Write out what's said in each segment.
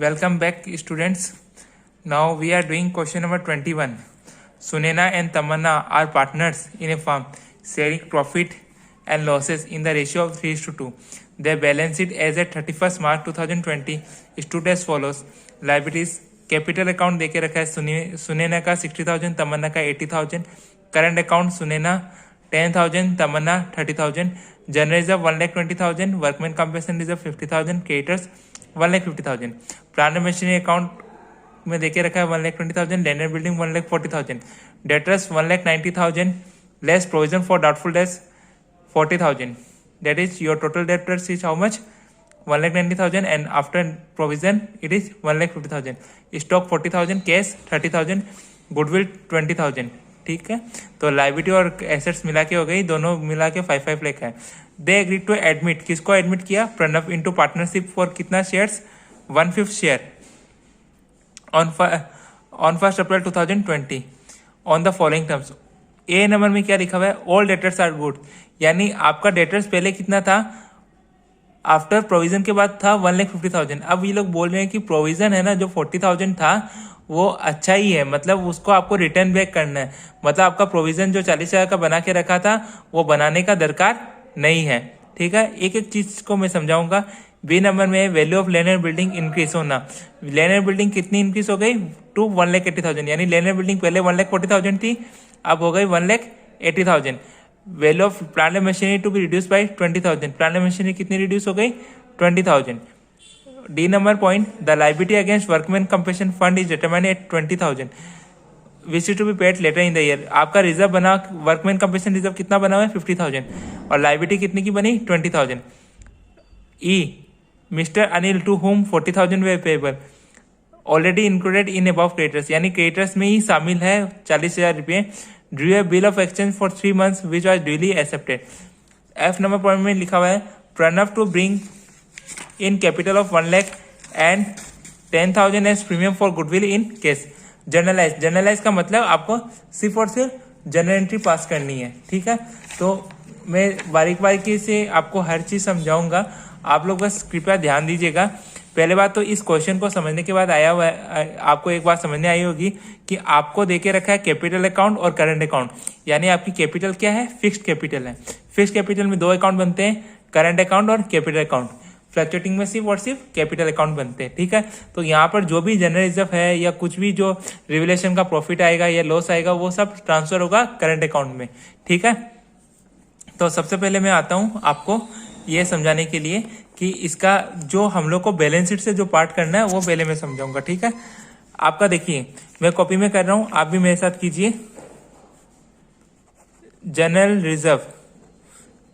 Welcome back, students. Now we are doing question number 21. Sunena and Tamanna are partners in a firm, sharing profit and losses in the ratio of 3:2. Their balance sheet as at 31st March 2020 stood as follows. Liabilities, capital account देके रखा है सुनैना का 60,000, तमन्ना का 80,000. Current account Sunaina 10,000, Tamanna 30,000. General reserve 1,20,000. Workman compensation reserve 50,000. Creditors 1,50,000. Plant and machinery account में देके रखा है 1,20,000. Land and building 1,40,000. Debtors 1,90,000 less provision for doubtful debts 40,000. That is your total debtors is how much? 1,90,000 and after provision it is 1,50,000. Stock 40,000, cash 30,000, goodwill 20,000. ठीक है, तो liability और assets मिला के हो गई, दोनों मिला के 5 लाख है. दे एग्री टू एडमिट, किसको एडमिट किया? प्रणव इनटू पार्टनरशिप फॉर कितना shares? 1/5 share on 1 April 2020 on the following terms. A number में क्या लिखा हुआ है? ऑल डेटर्स आर गुड, यानी आपका डेटर्स पहले कितना था? आफ्टर प्रोविजन के बाद था 1,50,000. अब ये लोग बोल रहे हैं कि प्रोविजन है ना जो 40,000 था वो अच्छा ही है, मतलब उसको आपको रिटर्न बैक करना है. मतलब आपका प्रोविजन जो 40,000 का बना के रखा था वो बनाने का दरकार नहीं है. ठीक है, एक एक चीज को मैं समझाऊंगा. बी नंबर में value of land and building increase होना. लैंड एंड बिल्डिंग कितनी इंक्रीज हो गई? टू 1,80,000, यानी लैंड एंड बिल्डिंग पहले 1,40,000 थी, अब हो गई 1,80,000. Value of plant and machinery to be reduce by 20,000. Plant and machinery कितनी रिड्यूस हो गई? 20,000. D number point, the liability against workman compensation fund is determined at 20,000 which is to be paid later in the year. आपका reserve बना, workman compensation reserve कितना बना हुआ है? 50,000 और लायबिलिटी कितनी की बनी? 20,000. E, mister Anil to whom 40,000 were payable already included in above creditors, यानी क्रेडिटर्स में ही शामिल है 40,000 रुपये. Drew a bill of exchange for 3 months which was duly accepted. F number point में लिखा हुआ है Pranav to bring in capital of 1 lakh and 10,000 as premium for goodwill in cash. Journalise का मतलब आपको सिर्फ और सिर्फ जर्नल एंट्री पास करनी है. ठीक है, तो मैं बारीकी से आपको हर चीज समझाऊंगा, आप लोग बस कृपया ध्यान दीजिएगा. पहले बात तो इस क्वेश्चन को समझने के बाद आया हुआ है, आपको एक बात समझने आई होगी कि आपको देके रखा है कैपिटल अकाउंट और करंट अकाउंट, यानी आपकी कैपिटल क्या है? फिक्स्ड कैपिटल है. फिक्स्ड कैपिटल में 2 अकाउंट बनते हैं, करंट अकाउंट और कैपिटल अकाउंट. फ्लक्चुएटिंग में सिर्फ और सिर्फ कैपिटल अकाउंट बनते हैं. ठीक है, तो यहाँ पर जो भी जनरल रिजर्व है या कुछ भी जो रिवलेशन का प्रॉफिट आएगा या लॉस आएगा वो सब ट्रांसफर होगा करंट अकाउंट में. ठीक है, तो सबसे पहले मैं आता हूँ आपको ये समझाने के लिए कि इसका जो हम लोग को बैलेंस शीट से जो पार्ट करना है वो पहले मैं समझाऊंगा. ठीक है, आपका देखिए मैं कॉपी में कर रहा हूं, आप भी मेरे साथ कीजिए. जनरल रिजर्व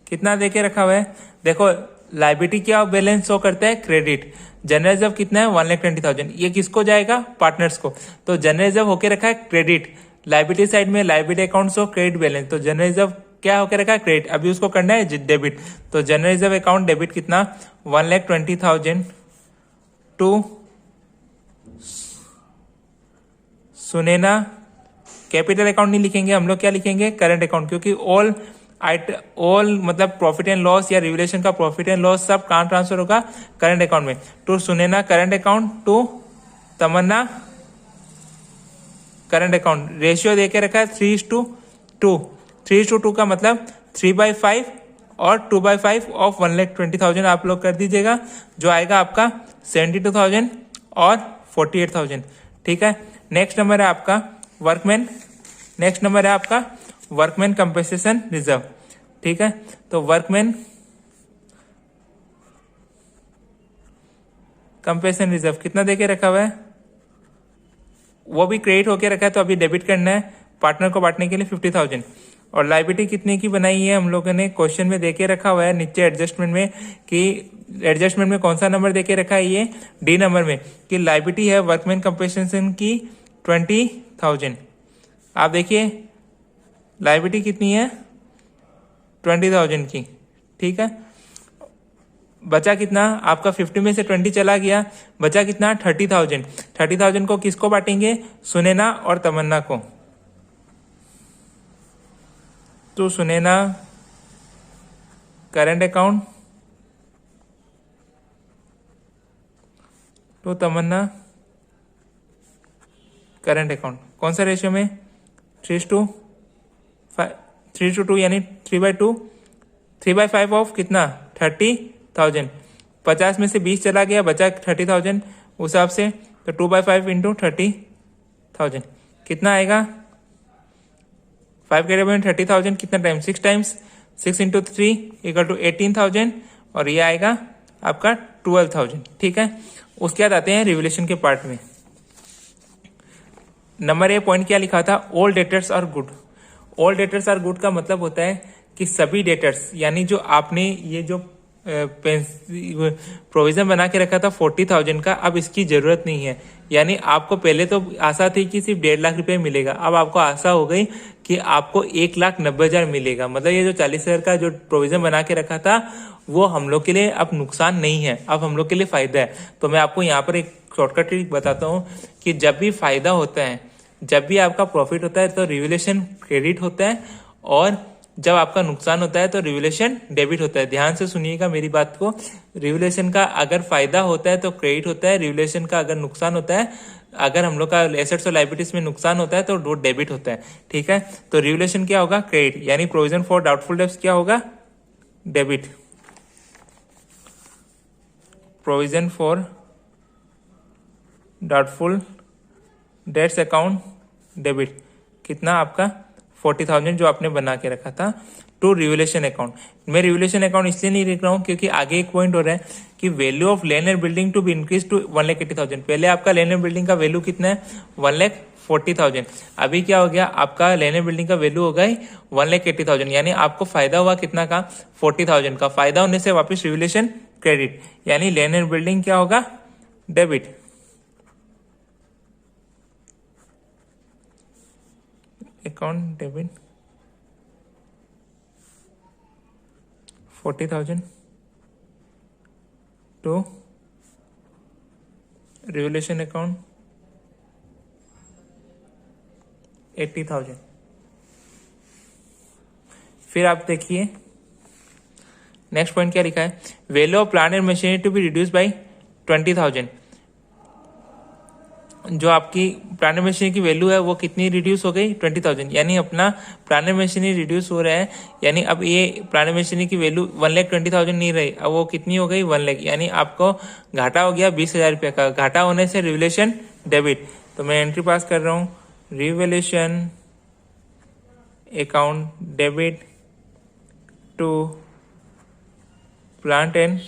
कितना देके रखा हुआ है? देखो लायबिलिटी क्या बैलेंस शो करता है? क्रेडिट. जनरल रिजर्व कितना है? 1,20,000. ये किसको जाएगा? पार्टनर्स को. तो जनरल रिजर्व होके रखा है क्रेडिट. लायबिलिटी साइड में liability account show credit balance, तो जनरल रिजर्व क्या होकर रखा है? क्रेडिट. अभी उसको करना है डेबिट, तो जनरल रिजर्व अकाउंट डेबिट कितना? 1,20,000 टू सुनैना. कैपिटल अकाउंट नहीं लिखेंगे हम लोग, क्या लिखेंगे? करंट अकाउंट, क्योंकि ऑल मतलब प्रॉफिट एंड लॉस या रिवलेशन का प्रॉफिट एंड लॉस सब कहां ट्रांसफर होगा? करंट अकाउंट में. To Sunaina current account, to Tamanna current account. Ratio देके रखा है 3:2. 3:2 का मतलब 3/5 और 2/5 ऑफ 1,20,000 आप लोग कर दीजिएगा, जो आएगा आपका 72,000 और 48,000. ठीक है, नेक्स्ट नंबर है आपका वर्कमैन. नेक्स्ट नंबर है आपका वर्कमैन कंपनसेशन रिजर्व. ठीक है, तो वर्कमैन कंपनसेशन रिजर्व कितना देके रखा हुआ है? वो भी क्रेडिट होके रखा है, तो अभी डेबिट करना है पार्टनर को बांटने के लिए 50,000. और लायबिलिटी कितने की बनाई है हम लोगों ने? क्वेश्चन में देके रखा हुआ है नीचे एडजस्टमेंट में, कि एडजस्टमेंट में कौन सा नंबर देके रखा है? ये डी नंबर में, कि लायबिलिटी है वर्कमैन कंपनसेशन की 20,000. आप देखिए लायबिलिटी कितनी है? 20,000 की. ठीक है, बचा कितना आपका? 50 में से 20 चला गया, बचा कितना? 30,000. 30,000 को किसको बांटेंगे? सुनैना और तमन्ना को. तो सुनैना करंट अकाउंट तो तमन्ना करंट अकाउंट कौन सा रेशियो में 3:2 यानी 3/2 3/5 ऑफ कितना 30,000। 50 में से 20 चला गया बचा 30,000 उस हिसाब से, तो 2/5 इंटू 30,000 कितना आएगा 5 के में 30,000 कितना time 6 times 6 into 3 equal to 18,000 और ये आएगा आपका 12,000। ठीक है, उसके बाद आते हैं रिवोल्यूशन के पार्ट में। नंबर ए पॉइंट क्या लिखा था, all debtors are good. All debtors are good का मतलब होता है कि सभी डेटर्स यानी जो आपने ये जो प्रोविजन बना के रखा था 40,000 का, अब इसकी जरूरत नहीं है। यानी आपको पहले तो आशा थी कि सिर्फ 1.5 लाख रुपए मिलेगा, अब आपको आशा हो गई कि आपको 1,90,000 मिलेगा। मतलब ये जो 40,000 का जो प्रोविजन बना के रखा था वो हम लोग के लिए अब नुकसान नहीं है, अब हम लोग के लिए फायदा है। तो मैं आपको यहाँ पर एक शॉर्टकट ट्रिक बताता हूँ कि जब भी फायदा होता है, जब भी आपका प्रॉफिट होता है तो रिवोल्यूशन क्रेडिट होता है, और जब आपका नुकसान होता है तो रिवोल्यूशन डेबिट होता है। ध्यान से सुनिएगा मेरी बात को, रिवोल्यूशन का अगर फायदा होता है तो क्रेडिट होता है, रिवोल्यूशन का अगर नुकसान होता है, अगर हम लोग का एसेट्स और लायबिलिटीज में नुकसान होता है तो वो डेबिट होता है। ठीक है, तो रिवोल्यूशन क्या होगा क्रेडिट, यानी प्रोविजन फॉर डाउटफुल डेब्ट्स क्या होगा debit. Provision for doubtful dates account debit कितना आपका 40,000 जो आपने बना के रखा था टू रिवोल्यूशन अकाउंट। मैं रिवोल्यूशन अकाउंट इसलिए नहीं लिख रहा हूँ क्योंकि आगे एक पॉइंट हो रहा है कि value of land and building to be increase to 1,80,000। पहले आपका लैंड एंड बिल्डिंग का वैल्यू कितना है 1,40,000, अभी क्या हो गया आपका लैंड एंड बिल्डिंग का वैल्यू हो गई 1,80,000, यानी आपको फायदा हुआ कितना का 40,000 का। फायदा होने से वापस रिवोल्यूशन क्रेडिट, यानी लैंड एंड बिल्डिंग क्या होगा debit. Account debit 40,000 to revolution account 80,000। फिर आप देखिए नेक्स्ट पॉइंट क्या लिखा है, value of plant and machinery to be reduce by 20,000। जो आपकी प्लांट एंड मशीनरी की वैल्यू है वो कितनी रिड्यूस हो गई 20,000, यानी अपना प्लांट एंड मशीनरी रिड्यूस हो रहा है, यानी अब ये प्लांट एंड मशीनरी की वैल्यू 1,20,000 नहीं रही, अब वो कितनी हो गई 1 लाख, यानी आपको घाटा हो गया 20,000 रुपये का। घाटा होने से रिवोल्यूशन डेबिट, तो मैं एंट्री पास कर रहा हूँ revolution account debit to plant and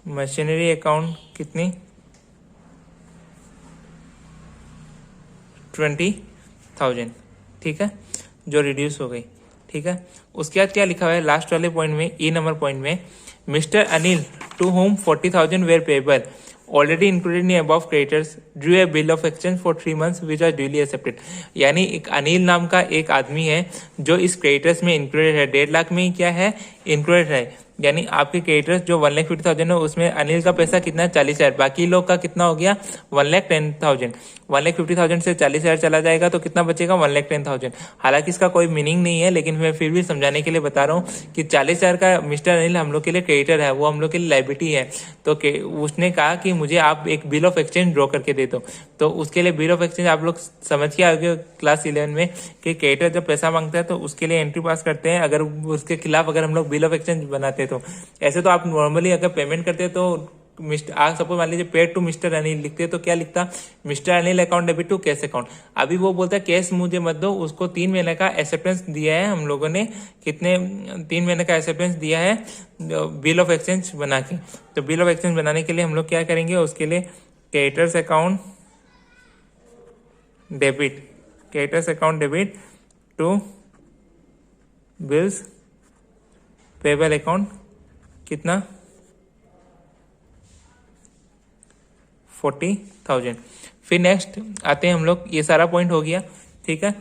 machinery account कितनी 20,000। ठीक है, जो रिड्यूस हो गई। ठीक है, उसके बाद क्या लिखा हुआ है लास्ट वाले पॉइंट में, ई नंबर पॉइंट में, Mister Anil to whom 40,000 were payable already included in above creditors drew a bill of exchange for 3 months which are duly accepted. यानी एक अनिल नाम का एक आदमी है जो इस क्रेडिटर्स में इंक्लूडेड है, 1.5 लाख में क्या है इंक्लूडेड है। यानी आपके क्रेडिटर्स जो 1,50,000 है उसमें अनिल का पैसा कितना है 40,000, बाकी लोग का कितना हो गया 1,10,000। 1,50,000 से 40,000 चला जाएगा तो कितना बचेगा 1,10,000। हालांकि इसका कोई मीनिंग नहीं है, लेकिन मैं फिर भी समझाने के लिए बता रहा हूँ कि 40,000 का मिस्टर अनिल हम लोग के लिए क्रेडिटर है, वो हम लोग के लिए लाइबिलिटी है। तो उसने कहा कि मुझे आप एक बिल ऑफ एक्सचेंज ड्रॉ करके दे दो, तो उसके लिए बिल ऑफ एक्सचेंज आप लोग समझ के आगे क्लास 11 में कि क्रेडिटर जब पैसा मांगता है तो उसके लिए एंट्री पास करते हैं, अगर उसके खिलाफ अगर हम लोग बिल ऑफ एक्सचेंज बनाते हैं। तो ऐसे तो आप नॉर्मली अगर पेमेंट करते हैं तो आप सपोज मान लीजिए पेड टू मिस्टर अनिल लिखते हैं तो क्या लिखता Mister Anil account debit to cash account. अभी वो बोलता है कैश मुझे मत दो, उसको 3 महीने का एक्सेप्टेंस दिया है हम लोगों ने, कितने 3 महीने का एक्सेप्टेंस दिया है बिल ऑफ एक्सचेंज बना के। तो बिल ऑफ एक्सचेंज बनाने के लिए हम लोग क्या करेंगे, उसके लिए creditors account debit, creditors account debit to bills payable account कितना 40,000। फिर नेक्स्ट आते हैं हम लोग, ये सारा पॉइंट हो गया। ठीक है,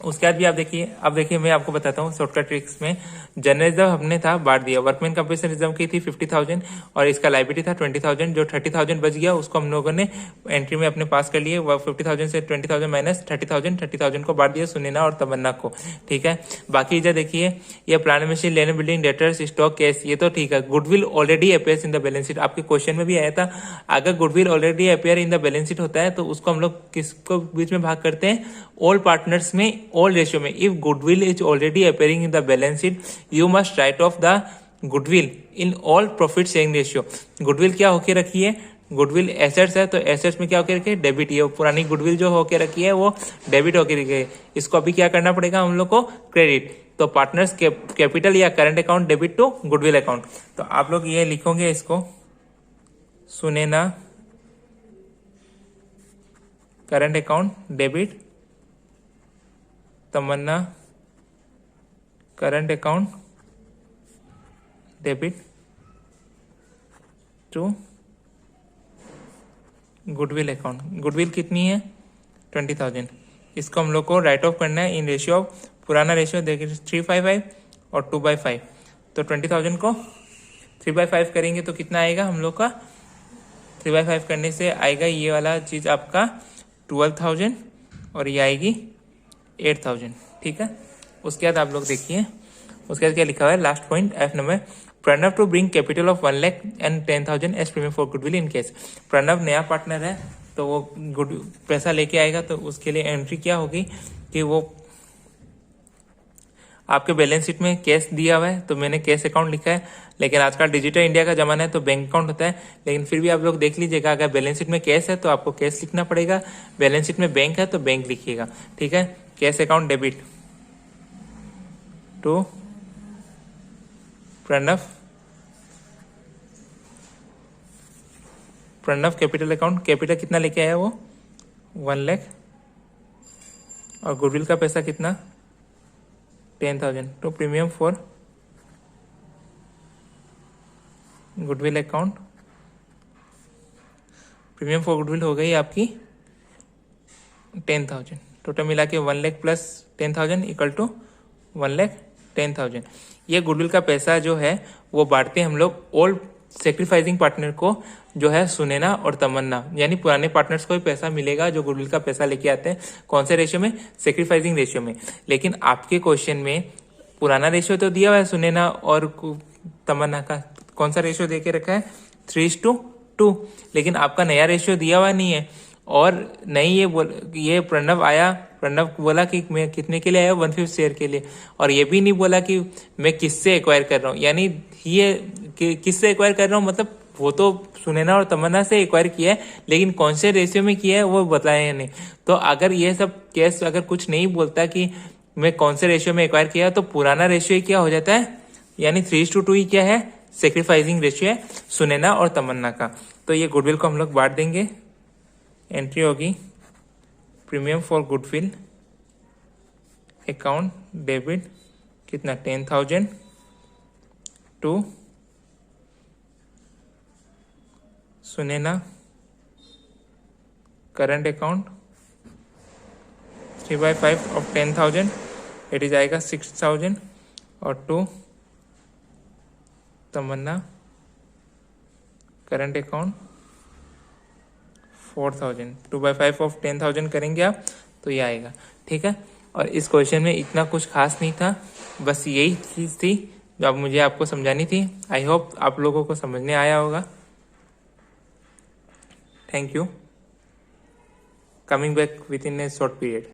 उसके बाद भी आप देखिए, अब देखिए मैं आपको बताता हूँ शॉर्टकट ट्रिक्स में। जनरल रिजर्व हमने था बांट दिया, वर्कमैन कंपनसेशन रिजर्व की थी 50,000 और इसका लाइबिलिटी था 20,000। जो 30,000 बच गया उसको हम लोगों ने एंट्री में अपने पास कर लिए। 50,000 से 20,000 माइनस 30,000 को बांट दिया सुनैना और तमन्ना को। ठीक है, बाकी इधर देखिए ये plan machine, land building, debtors, stock, cash, ये तो ठीक है। Goodwill already appears in the balance sheet, आपके क्वेश्चन में भी आया था। अगर goodwill already appear in the balance sheet होता है तो उसको हम लोग किसको बीच में भाग करते हैं, ऑल पार्टनर्स में, ऑल रेशियो में। If goodwill is already appearing in the balance sheet you must write of the goodwill in all profit sharing ratio. Goodwill क्या होके रखी है, गुडविल एसेट्स है तो एसेट्स में क्या होकर रखी है, डेबिट। ये पुरानी गुडविल जो होके रखी है वो डेबिट होकर रखी है, इसको अभी क्या करना पड़ेगा हम लोग को, क्रेडिट। तो पार्टनर्स कैपिटल या current account debit to goodwill account. तो आप लोग ये लिखोगे इसको, Sunaina current account debit, Tamanna current account debit to goodwill account. Goodwill कितनी है, 20,000। इसको हम लोग को राइट ऑफ करना है इन रेशियो ऑफ, पुराना रेशियो देखिए 3/5 और 2/5। तो 20,000 को 3/5 करेंगे तो कितना आएगा हम लोग का, 3/5 करने से आएगा ये वाला चीज आपका 12,000 और ये आएगी 8,000। ठीक है, उसके बाद आप लोग देखिए उसके बाद क्या लिखा हुआ है, last point F number, Pranav to bring capital of 1,10,000 as premium for goodwill in case. Pranav नया पार्टनर है तो वो गुड पैसा लेके आएगा, तो उसके लिए एंट्री क्या होगी कि वो आपके बैलेंस शीट में कैश दिया हुआ है तो मैंने कैश अकाउंट लिखा है, लेकिन आजकल डिजिटल इंडिया का जमाना है तो बैंक अकाउंट होता है। लेकिन फिर भी आप लोग देख लीजिएगा, अगर बैलेंस शीट में कैश है तो आपको कैश लिखना पड़ेगा, बैलेंस शीट में बैंक है तो बैंक लिखिएगा। ठीक है, cash account debit to Pranav capital account, capital कितना लेके आया वो 1 लाख और गुडविल का पैसा कितना 10,000। तो premium for goodwill account, premium for goodwill हो गई आपकी 10,000। टोटल मिला के 1 लाख प्लस 10,000 इक्वल टू 1,10,000। ये गुडविल का पैसा जो है वो बांटते हैं हम लोग ऑल सेक्रीफाइसिंग पार्टनर को, जो है सुनैना और तमन्ना, यानी पुराने पार्टनर्स को भी पैसा मिलेगा जो गुडविल का पैसा लेके आते हैं। कौन से रेशियो में, सेक्रीफाइसिंग रेशियो में। लेकिन आपके क्वेश्चन में पुराना रेशियो तो दिया हुआ है सुनैना और तमन्ना का, कौन सा रेशियो देके रखा है 3:2, लेकिन आपका नया रेशियो दिया हुआ नहीं है। और नहीं ये प्रणव आया, प्रणव बोला कि मैं कितने के लिए आया, 1/5 शेयर के लिए, और ये भी नहीं बोला कि मैं किससे एक्वायर कर रहा हूँ, यानी ये किससे एक्वायर कर रहा हूँ, मतलब वो तो सुनैना और तमन्ना से एक्वायर किया है, लेकिन कौन से रेशियो में किया है वो बताया नहीं। तो अगर ये सब केस अगर कुछ नहीं बोलता कि मैं कौन से रेशियो में एक्वायर किया, तो पुराना रेशियो क्या हो जाता है, यानी 3:2 ही क्या है, सेक्रीफाइसिंग रेशियो है सुनैना और तमन्ना का। तो ये गुडविल को हम लोग बांट देंगे, एंट्री होगी premium for goodwill account debit कितना 10,000 to Sunaina current account 3/5 of 10,000 it is आएगा 6,000 और to Tamanna current account 4,000। 2/5 of 10,000 करेंगे आप तो ये आएगा। ठीक है, और इस क्वेश्चन में इतना कुछ खास नहीं था, बस यही चीज़ थी जो अब मुझे आपको समझानी थी। आई होप आप लोगों को समझने आया होगा। Thank you, coming back with in A short period.